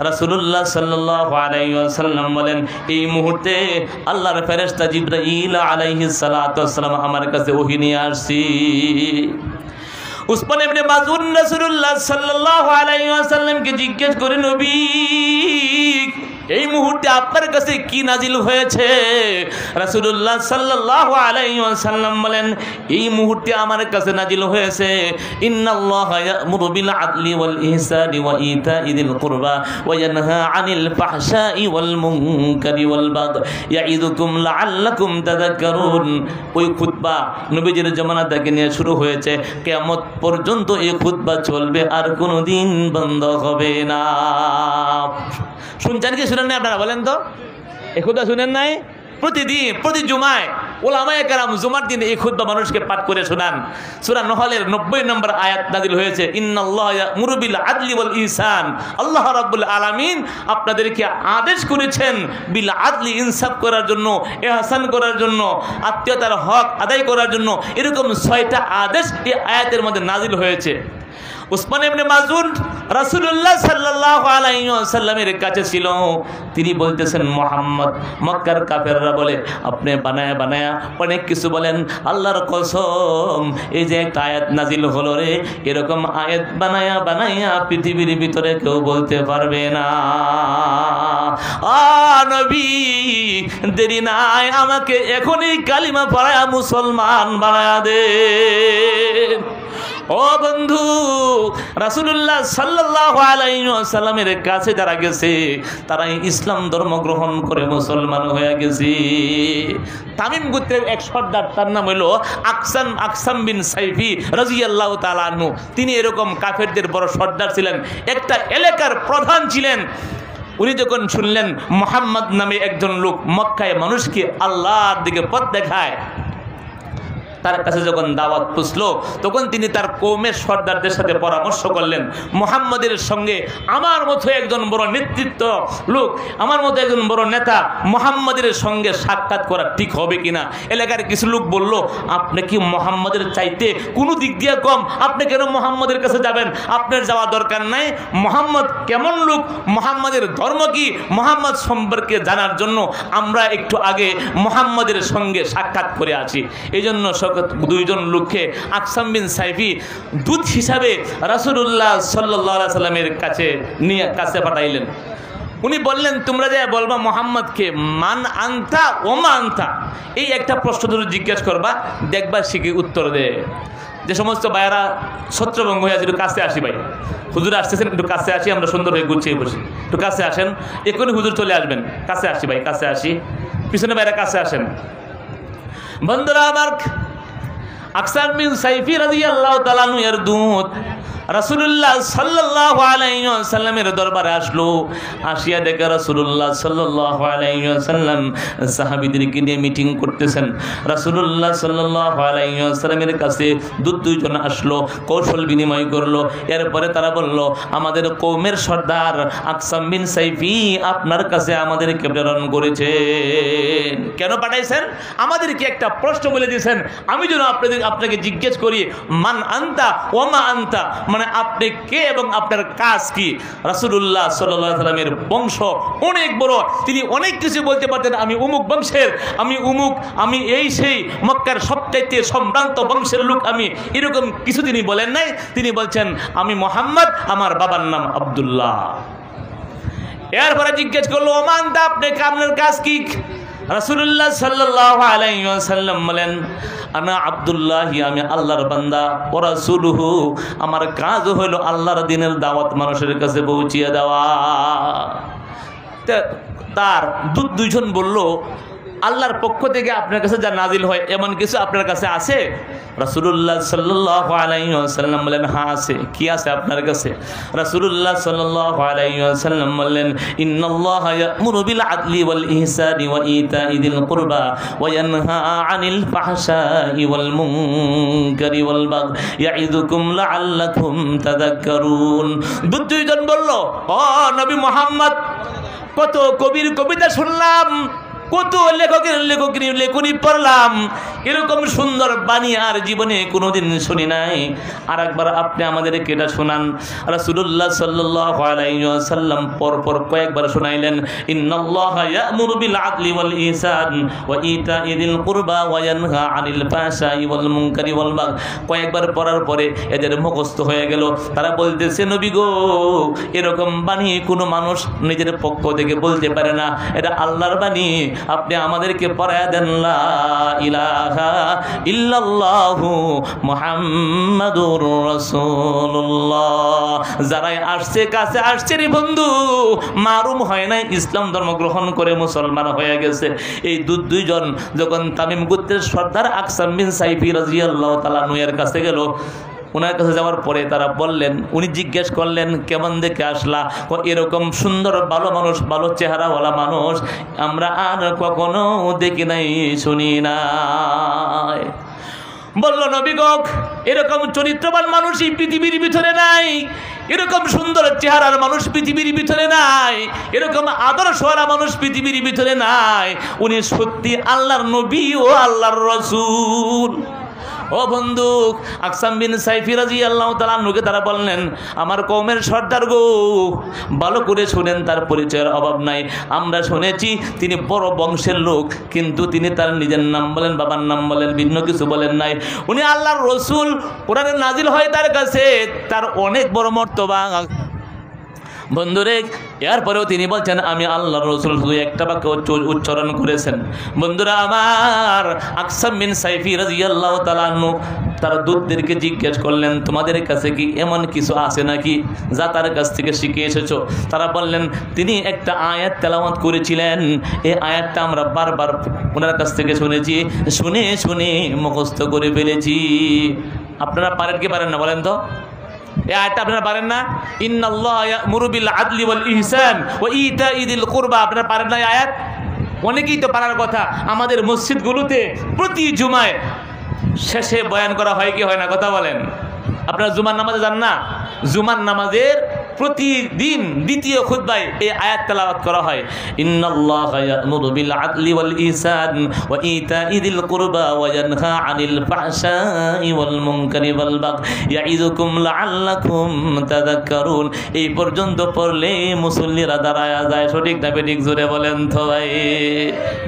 রাসূলুল্লাহ সাল্লাল্লাহু আলাইহি ওয়াসাল্লাম বলেন, এই মুহূর্তে আল্লাহর ফেরেশতা জিবরাইল আলাইহিস সালাতু ওয়াসসালাম আমার কাছে ওহী নিয়ে আসছে। উসমান ইবনে মাযউন রাসূলুল্লাহ সাল্লাল্লাহু আলাইহি ওয়াসাল্লামকে জিজ্ঞেস করে, নবী এই মুহূর্তে আপনার কাছে কি নাজিল হয়েছে? রাসূলুল্লাহ সাল্লাল্লাহু আলাইহি ওয়াসাল্লাম বলেন, এই মুহূর্তে আমার কাছে নাজিল হয়েছে, ইন্নাল্লাহা ইয়া'মুরু বিল আদলি ওয়াল ইহসানি ওয়া ইতা'i যিল কুরবা ওয়া ইয়ানহা আনিল ফাহশাই ওয়াল মুনকারি ওয়াল বাগই ইয়া'iদুকুম লাআল্লাকুম তাযাক্কারুন। ওই খুতবা নবীজির জামানা থেকে নিয়ে শুরু হয়েছে, কিয়ামত পর্যন্ত এই খুতবা চলবে, আর কোনোদিন বন্ধ হবে না। শুনছেন কি শুনেন নাই আপনারা বলেন তো? এই খুতবা শুনেন নাই? প্রতিদিন প্রতি জুমায় উলামায়ে কেরাম জুমার দিন এই খুতবা মানুষকে পাঠ করে শোনান। সূরা নহলের 90 নম্বর আয়াত নাযিল হয়েছে, ইন্নাল্লাহা ইয়া'মুরু বিল আদলি ওয়াল ইহসান। আল্লাহ রাব্বুল আলামিন আপনাদেরকে আদেশ করেছেন বিল আদলি, ইনসাফ করার জন্য, ইহসান করার জন্য, আত্মীয়তার হক আদায় করার জন্য। এরকম 6টা আদেশ এই আয়াতের মধ্যে নাযিল হয়েছে। উসমান ইবনে মাযউন রাসূলুল্লাহ সাল্লাল্লাহু আলাইহি ওয়াসাল্লামের কাছে ছিল। তিনি বলতেছেন, মুহাম্মদ, মক্কার কাফেররা বলে আপনি বানায়া বানায়া অনেক কিছু বলেন, আল্লাহর কসম এই যে একটা আয়াত নাজিল হলো রে, এরকম আয়াত বানায়া বানায়া পৃথিবীর ভিতরে কেউ বলতে পারবে না। নবী দেরি নাই, আমাকে এখনই কালিমা পড়ায়া মুসলমান বানায়া দে। ও বন্ধু, রাসূলুল্লাহ সাল্লাল্লাহু আলাইহি ওয়াসাল্লামের কাছে যারা গেছে তারাই ইসলাম ধর্ম গ্রহণ করে মুসলমান হয়ে গেছে। তামিম গোত্রের এক সর্দার, তার নাম হলো আকসাম বিন সাইফি রাদিয়াল্লাহু তাআলা আনহু। তিনি এরকম কাফেরদের বড় সর্দার ছিলেন, একটা এলাকার প্রধান ছিলেন। উনি যখন শুনলেন মুহাম্মদ নামে একজন লোক মক্কায় মানুষকে আল্লাহর দিকে পথ দেখায়, তার কাছে যখন দাওয়াত পুছলো, তখন তিনি তার কওমের সর্দারদের সাথে পরামর্শ করলেন, মুহাম্মদের সঙ্গে আমার মতো একজন বড় নেতৃত্ব লোক, আমার মতো একজন বড় নেতা মুহাম্মদের সঙ্গে সাক্ষাৎ করা ঠিক হবে কিনা। এলাকার কিছু লোক বলল, আপনি কি মুহাম্মদের চাইতে কোনো দিক দিয়ে কম? আপনি কেন মুহাম্মদের কাছে যাবেন? আপনার যাওয়া দরকার নাই। মুহাম্মদ কেমন লোক, মুহাম্মদের ধর্ম কি, মুহাম্মদ সম্পর্কে জানার জন্য আমরা একটু আগে মুহাম্মদের সঙ্গে সাক্ষাৎ করে আছি। এই জন্য দুইজন লোককে আকসাম বিন সাইফি দূত হিসাবে রাসূলুল্লাহ সাল্লাল্লাহু আলাইহি সাল্লামের কাছে পাঠাইলেন। উনি বললেন, তোমরা যে বলবা মুহাম্মদকে মান আনতা ওমা আনতা, এই একটা প্রশ্ন ধরে জিজ্ঞেস করবা, দেখবা সে কি উত্তর দেয়। যে সমস্ত ভাইয়েরা ছত্রভঙ্গ হয়ে আছে, একটু কাছে আসি ভাই, হুজুর আসতেছেন, একটু কাছে আসি, আমরা সুন্দর হয়ে গুছিয়ে বসি, একটু কাছে আসেন, এক্ষুনি হুজুর চলে আসবেন। কাছে আসি ভাই, কাছে আসি, পিছনে ভাইয়েরা কাছে আসেন। বন্ধুরা আমার, আকসাম বিন সাইফি রাদিয়াল্লাহু তাআলা আনহু এর দূত রাসূলুল্লাহ সাল্লাল্লাহু আলাইহি ওয়াসাল্লামের দরবারে আসলো। আসিয়া দেখে রাসূলুল্লাহ সাল্লাল্লাহু আলাইহি ওয়াসাল্লাম সাহাবীদেরকে নিয়ে মিটিং করতেছেন। রাসূলুল্লাহ সাল্লাল্লাহু আলাইহি ওয়াসাল্লামের কাছে দুইজন আসলো, কৌশল বিনিময় করলো। এরপরে তারা বলল, আমাদের কওমের সর্দার আকসাম বিন সাইফি আপনার কাছে আমাদেরকে প্রেরণ করেছেন। কেন পাঠাইছেন? আমাদেরকে একটা প্রশ্ন বলে দিয়েছেন, আমি যেন আপনাকে জিজ্ঞেস করি, মান আনতা ওমা আনতা, মানে আপনি কে এবং আপনার কাজ কি। রাসূলুল্লাহ সাল্লাল্লাহু আলাইহি ওয়াসাল্লামের বংশ অনেক বড়, তিনি অনেক কিছু বলতে পারতেন, আমি অমুক বংশের, আমি অমুক, আমি এই সেই মক্কার সবচাইতে সম্ভ্রান্ত বংশের লোক আমি, এরকম কিছু তিনি বলেন নাই। তিনি বলছেন, আমি মুহাম্মদ, আমার বাবার নাম আব্দুল্লাহ। এরপরে জিজ্ঞেস করলো, ওমান দা, আপনার কাজ কি? রাসূলুল্লাহ সাল্লাল্লাহু আলাইহি ওয়াসাল্লাম বলেন, আনা আব্দুল্লাহ, আমি আল্লাহর বান্দা, ওয়া রাসূলুহু, আমার কাজ হলো আল্লাহর দ্বীনের দাওয়াত মানুষের কাছে পৌঁছিয়ে দেওয়া। তার দুইজন বলল, আল্লাহর পক্ষ থেকে আপনার কাছে যা নাজিল হয় এমন কিছু আপনার কাছে আছে? রাসূলুল্লাহ সাল্লাল্লাহু আলাইহি ওয়াসাল্লাম বলেন, হ্যাঁ আছে। কি আছে আপনার কাছে? রাসূলুল্লাহ সাল্লাল্লাহু আলাইহি ওয়াসাল্লাম বললেন, ইন্নাল্লাহা ইয়া'মুরু বিল আদলি ওয়াল ইহসানি ওয়া ইতা'i যিল কুরবা ওয়া ইয়ানহা আনিল ফাহশাই ওয়াল মুনকারি ওয়াল বাগই ইয়া'iদুকুম লাআল্লাকুম তাযাক্কারুন। দুইজন বলল, ও নবী মুহাম্মদ, কত কবির কবিতা শুনলাম, কত লেখকের লেখনী পড়লাম, এরকম সুন্দর বাণী আর জীবনে কোনোদিন শুনি নাই। আর একবার আপনি আমাদেরকে এটা শোনান। রাসূলুল্লাহ সাল্লাল্লাহু আলাইহি ওয়াসাল্লাম পরপর কয়েকবার শোনাইলেন, ইন্নাল্লাহা ইয়া'মুরু বিল আদলি ওয়াল ইহসান ওয়া ইতা'i যিল কুরবা ওয়া ইয়ানহা আনিল ফাহশাই ওয়াল মুনকারি ওয়াল বাগয়। কয়েকবার পড়ার পরে এদের মুখস্থ হয়ে গেল। তারা বলতেছে, নবী গো, এরকম বাণী কোনো মানুষ নিজের পক্ষ থেকে বলতে পারে না, এটা আল্লাহর বাণী, আপনি আমাদেরকে পড়ায়া দেন লা ইলাহা ইল্লাল্লাহু মুহাম্মাদুর রাসূলুল্লাহ। যারাই আসছে কাছে আসছে রে বন্ধু, মারুম হয় নাই, ইসলাম ধর্ম গ্রহণ করে মুসলমান হয়ে গেছে। এই দুইজন যখন তামিম গোত্রের সর্দার আকসাম বিন সাইফি রাদিয়াল্লাহু তাআলা আনহু এর কাছে গেল, ওনার কাছে যাওয়ার পরে তারা বললেন, উনি জিজ্ঞেস করলেন কেমন দেখে আসলা? এরকম সুন্দর ভালো মানুষ, ভালো চেহারাওয়ালা মানুষ আমরা আর কখনো দেখি নাই, শুনি নাই। বলল, নবী গো, এরকম চরিত্রবান মানুষ এই পৃথিবীর ভিতরে নাই, এরকম সুন্দর চেহারার মানুষ পৃথিবীর ভিতরে নাই, এরকম আদর্শওয়ালা মানুষ পৃথিবীর ভিতরে নাই। উনি সত্যি আল্লাহর নবী ও আল্লাহর রাসূল। ও বন্ধু, আকসাম বিন সাইফি রাদিয়াল্লাহু তাআলা আনহুকে তারা বললেন, আমার কওমের সর্দার গো, ভালো করে শুনেন, তার পরিচয়ের অভাব নাই। আমরা শুনেছি তিনি বড় বংশের লোক, কিন্তু তিনি তার নিজের নাম বলেন, বাবার নাম বলেন, ভিন্ন কিছু বলেন নাই। উনি আল্লাহর রাসূল, কোরআনে নাজিল হয় তার কাছে, তার অনেক বড় মর্তবা। বন্ধুরে, এরপরেও তিনি বলছেন আমি আল্লাহর রাসূল, শুধু একটা বাক্য উচ্চারণ করেছেন। বন্ধুরা আমার, আকসাম বিন সাইফি রাদিয়াল্লাহু তাআলা আনহু তার দূতদেরকে জিজ্ঞেস করলেন, তোমাদের কাছে কি এমন কিছু আছে নাকি যা তার কাছ থেকে শিখে এসেছো? তারা বললেন, তিনি একটা আয়াত তেলাওয়াত করেছিলেন, এই আয়াতটা আমরা বারবার ওনার কাছ থেকে শুনেছি, শুনে শুনে মুখস্থ করে ফেলেছি। আপনারা পারেন কি পারেন না বলেন তো? এই আয়াতটা আপনারা পারেন না? ইন্নাল্লাহা ইয়া'মুরু বিল আদলি ওয়াল ইহসান ওয়া ইতা'i যিল কুরবা। আপনারা পারেন না এই আয়াত? অনেকেই তো পারার কথা। আমাদের মসজিদগুলোতে প্রতি জুমায় শেষে বয়ান করা হয় কি হয় না, কথা বলেন? আপনারা জুমার নামাজে যান না? জুমার নামাজের প্রতিদিন দ্বিতীয় খুতবায় এই আয়াত তেলাওয়াত করা হয়, ইন্নাল্লাহা ইয়া'মুরু বিল আদলি ওয়াল ইহসান ওয়া ইতা'i যিল কুরবা ওয়া ইয়ানহা আনিল ফাহশাই ওয়াল মুনকারি ওয়াল বাগয় ইয়াইযুকুম লাআল্লাকুম তাযাক্কারুন। এই পর্যন্ত পড়লে মুসল্লিরা দাঁড়ায়া যায়। সঠিক না বেঠিক জোরে বলেন তো ভাই?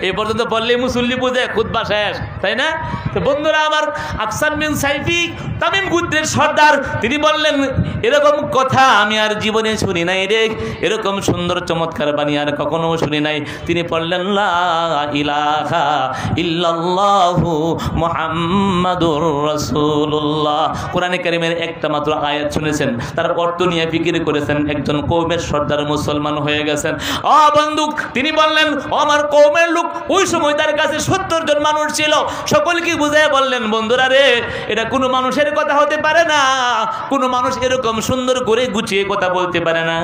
এই পর্যন্ত পড়লে মুসল্লি বুঝে খুতবা শেষ, তাই না? তো বন্ধুরা আমার, আকসাম বিন সাইফি তামিম গোত্রের সর্দার, তিনি বললেন, এরকম কথা আমি আর জীবনে শুনি নাই রে, এরকম সুন্দর চমৎকার বাণী আর কখনো শুনি নাই। তিনি পড়লেন লা ইলাহা ইল্লাল্লাহু মুহাম্মাদুর রাসূলুল্লাহ। কোরআনে কারীমের একটা মাত্র আয়াত শুনেছেন, তার অর্থ নিয়ে ফিকির করেছেন, একজন কওমের সর্দার মুসলমান হয়ে গেছেন। ও বন্ধু, তিনি বললেন, আমার কওমের লোক, ওই সময় তার কাছে 70 জন মানুষ ছিল, সকলকে বুঝায় বললেন, বন্ধুরা রে, এটা কোনো মানুষের কথা হতে পারে না, কোনো মানুষ এরকম সুন্দর করে গুছিয়ে কথা বলতে পারে না,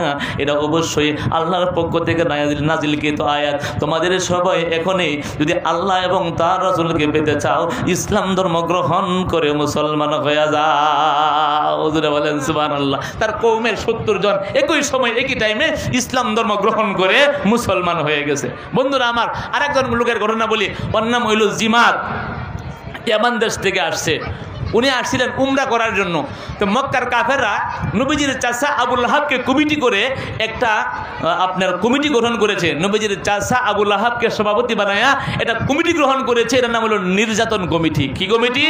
এটা অবশ্যই আল্লাহর পক্ষ থেকে নাজিলকৃত আয়াত। তোমাদের সবাই এখনই যদি আল্লাহ এবং তার রাসূলকে পেতে চাও, ইসলাম ধর্ম গ্রহণ করে মুসলমান হয়ে যাও। হুজুরে বলেন সুবহানাল্লাহ। তার কওমের 70 জন একই সময় একই টাইমে ইসলাম ধর্ম গ্রহণ করে মুসলমান হয়ে গেছে। বন্ধুরা আমার, আরেকজন লোকের ঘটনা বলি, ওর নাম হইল জিমাত, ইয়ামান দেশ থেকে আসছে। উনি আসছিলেন উমরা করার জন্য। তো মক্কার কাফেররা নবীজির চাচা আবু লাহাবকে কমিটি করে একটা আপনার কমিটি গঠন করেছে। নবীজির চাচা আবু লাহাবকে সভাপতি বানায়া এটা কমিটি গ্রহণ করেছে, এটার নাম হলো নির্যাতন কমিটি। কি কমিটি?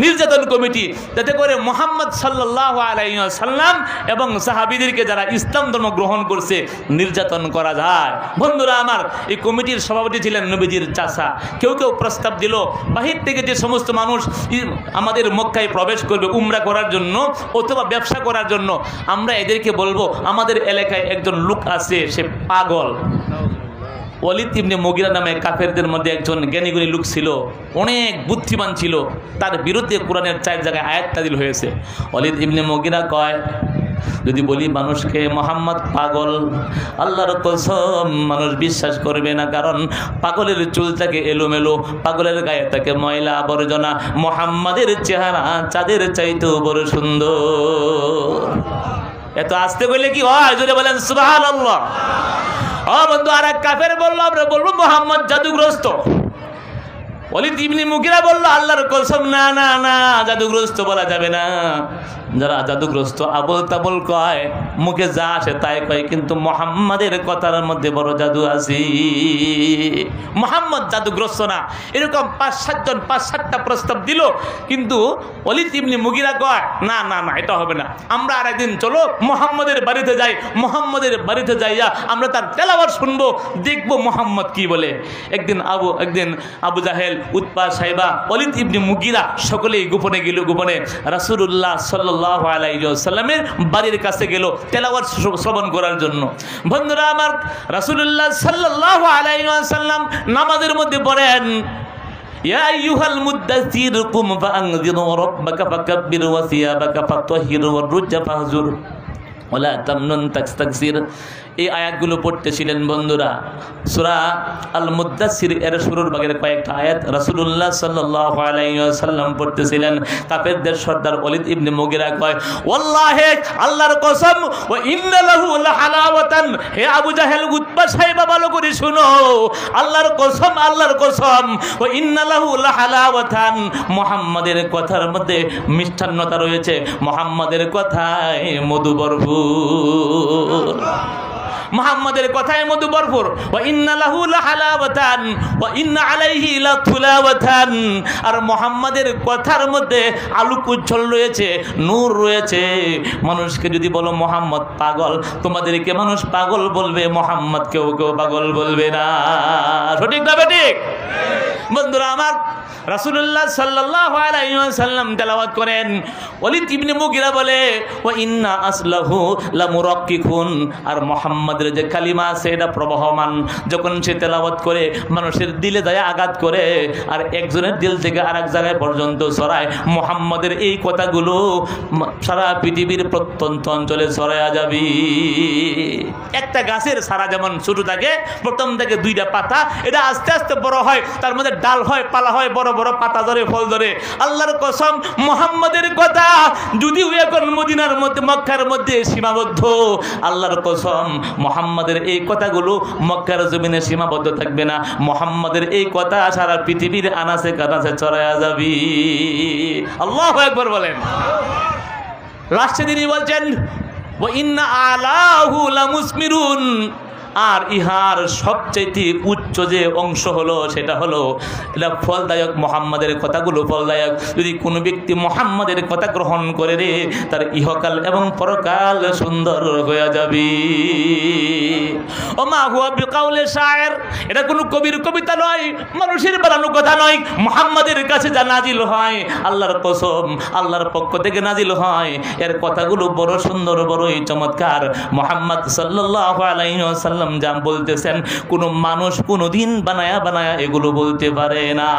নির্যাতন কমিটি। যাতে করে মুহাম্মদ সাল্লাল্লাহু আলাইহি ওয়াসাল্লাম এবং সাহাবীদেরকে যারা ইসলাম ধর্ম গ্রহণ করছে নির্যাতন করা যায়। বন্ধুরা আমার, এই কমিটির সভাপতি ছিলেন নবীজির চাচা। কেউ কেউ প্রস্তাব দিল, বাহির থেকে যে সমস্ত মানুষ আমাদের মক্কায় প্রবেশ করবে উমরা করার জন্য অথবা ব্যবসা করার জন্য, আমরা এদেরকে বলবো আমাদের এলাকায় একজন লোক আছে, সে পাগল। ওয়ালিদ ইবনে মুগিরা নামে কাফেরদের মধ্যে একজন জ্ঞানীগুণী লোক ছিল, অনেক বুদ্ধিমান ছিল, তার বিরুদ্ধে কোরআনের 4 জায়গায় আয়াত নাযিল হয়েছে। ওয়ালিদ ইবনে মুগিরা কয়, যদি বলি মানুষকে মোহাম্মদ পাগল, আল্লাহর কসম মানুষ বিশ্বাস করবে না, কারণ পাগলের চুল থাকে এলোমেলো, পাগলের গায়ে থাকে ময়লা আবর্জনা, মোহাম্মদের চেহারা চাঁদের চাইতেও বড় সুন্দর। এত আসতে বললে কি হয়? জোরে বলেন সুবহানাল্লাহ। ও বন্ধু, আর এক কাফের বললো, আমরা বলবো মোহাম্মদ জাদুগ্রস্ত। ওয়ালিদ ইবনে মুগিরা বলল আল্লাহর কসম না না না, জাদুগ্রস্ত বলা যাবে না। যারা জাদুগ্রস্ত আবল তাবল কয়, মুখে যা আসে তাই কয়, কিন্তু মুহাম্মাদের কথার মধ্যে বড় জাদু আছে। মুহাম্মদ জাদুগ্রস্ত না। এরকম 5-7টা প্রস্তাব দিল, কিন্তু ওয়ালিদ ইবনে মুগিরা কয় না না না, এটা হবে না। আমরা আরেকদিন চলো মুহাম্মাদের বাড়িতে যাই, মুহাম্মাদের বাড়িতে যাইয়া আমরা তার তেলাওয়াত শুনবো, দেখবো মুহাম্মদ কি বলে। একদিন আবু জাহেল, উতবা, সাইবা, ওয়ালিদ ইবনে মুগিরা সকলেই গোপনে গেল, গোপনে রাসূলুল্লাহ সাল্লাল্লাহু আলাইহি ওয়াসাল্লামের বাড়ির কাছে গেল তেলাওয়াত শ্রবণ করার জন্য। বন্ধুরা আমার, রাসূলুল্লাহ সাল্লাল্লাহু আলাইহি ওয়াসাল্লাম নামাজের মধ্যে পড়েন, ইয়া আইয়ুহাল মুদ্দাসসির কুম ফাআনযির রাব্বাকা ফাকাব্বির ওয়া সিয়াবাকা ফাতাহহির ওয়া রুজ্জা ফাহজুর ওয়ালা তামনুন তাস্তাকসির। এই আয়াতগুলো পড়তেছিলেন বন্ধুরা। সূরা আল মুদ্দাসসির এর শুরুর ভাগের কয়েকটা আয়াত রাসূলুল্লাহ সাল্লাল্লাহু আলাইহি ওয়াসাল্লাম পড়তেছিলেন। কাফেরদের সর্দার ওয়ালিদ ইবনে মুগিরা কয়, ওয়াল্লাহি আল্লাহর কসম, ওয়া ইন্না লাহু লাহালাওয়াতান, হে আবু জাহেল, উতবা, সাইবা, ভালো করে শুনো, আল্লাহর কসম, আল্লাহর কসম, ওয়া ইন্না লাহু লাহালাওয়াতান, মুহাম্মাদের কথার মধ্যে মিষ্টান্নতা রয়েছে, মুহাম্মাদের কথায় মধু ভরপুর, মুহাম্মাদের কথায় মধু ভরপুর। ওয়া ইন্না লাহু লাহালাওয়াতান ওয়া ইন্না আলাইহি লাতুলাওয়াতান, আর মুহাম্মাদের কথার মধ্যে আলোক উজ্জ্বল রয়েছে, নূর রয়েছে। মানুষকে যদি বলো মুহাম্মদ পাগল, তোমাদেরকে মানুষ পাগল বলবে, মুহাম্মদ কেউ পাগল বলবে না। সঠিক না বেঠিক? বন্ধুরা আমার, রাসূলুল্লাহ সাল্লাল্লাহু আলাইহি ওয়াসাল্লাম তেলাওয়াত করেন। ওয়ালিদ ইবনে মুগিরা বলে, ওয়া ইন্না আসলাহু লামুরাক্কিকুন, আর মুহাম্মাদের যে কালিমা আছে এটা প্রবাহমান। যখন সে তেলাওয়াত করে মানুষের দিলে যায় আঘাত করে, আর একজনের দিল থেকে আরেক জায়গায় পর্যন্ত ছড়ায়। মুহাম্মাদের এই কথাগুলো সারা পৃথিবীর প্রত্যন্ত অঞ্চলে ছড়ায়া যাবে। একটা গাছের সারা যেমন ছোট থাকে, প্রথম থেকে 2টা পাতা, এটা আস্তে আস্তে বড় হয়, তার মধ্যে ডাল হয়, পালা হয়, বড় বড় পাতা ধরে, ফল ধরে। আল্লাহর কসম, মুহাম্মাদের কথা যদিও এখন মদিনার মধ্যে, মক্কার মধ্যে সীমাবদ্ধ, আল্লাহর কসম মুহাম্মাদের এই কথাগুলো মক্কার জমিনে সীমাবদ্ধ থাকবে না। মুহাম্মাদের এই কথা সারা পৃথিবীর আনাচে কানাচে ছড়ায়া যাবে। আল্লাহু আকবার বলেন। লাস্টে তিনি বলছেন, ওয়া ইন্না আলাহু লামুসমিরুন, আর ইহার সবচেয়ে উচ্চ যে অংশ হলো সেটা হলো এটা ফলদায়ক। মুহাম্মাদের কথাগুলো ফলদায়ক। যদি কোনো ব্যক্তি মুহাম্মাদের কথা গ্রহণ করে রে, তার ইহকাল এবং পরকাল সুন্দর হয়ে যাবে। ওমা হুয়া বিকাউলি শায়ের, এটা কোনো কবির কবিতা নয়, মানুষের বানানো কথা নয়। মুহাম্মাদের কাছে যা নাজিল হয়, আল্লাহর কসম, আল্লাহর পক্ষ থেকে নাজিল হয়, এর কথাগুলো বড় সুন্দর, বড়ই চমৎকার। মুহাম্মদ সাল্লাল্লাহু আলাইহি ওয়াসাল্লাম যা বলতেছেন, কোনো মানুষ কোনোদিন বানায়া এগুলো বলতে পারে না।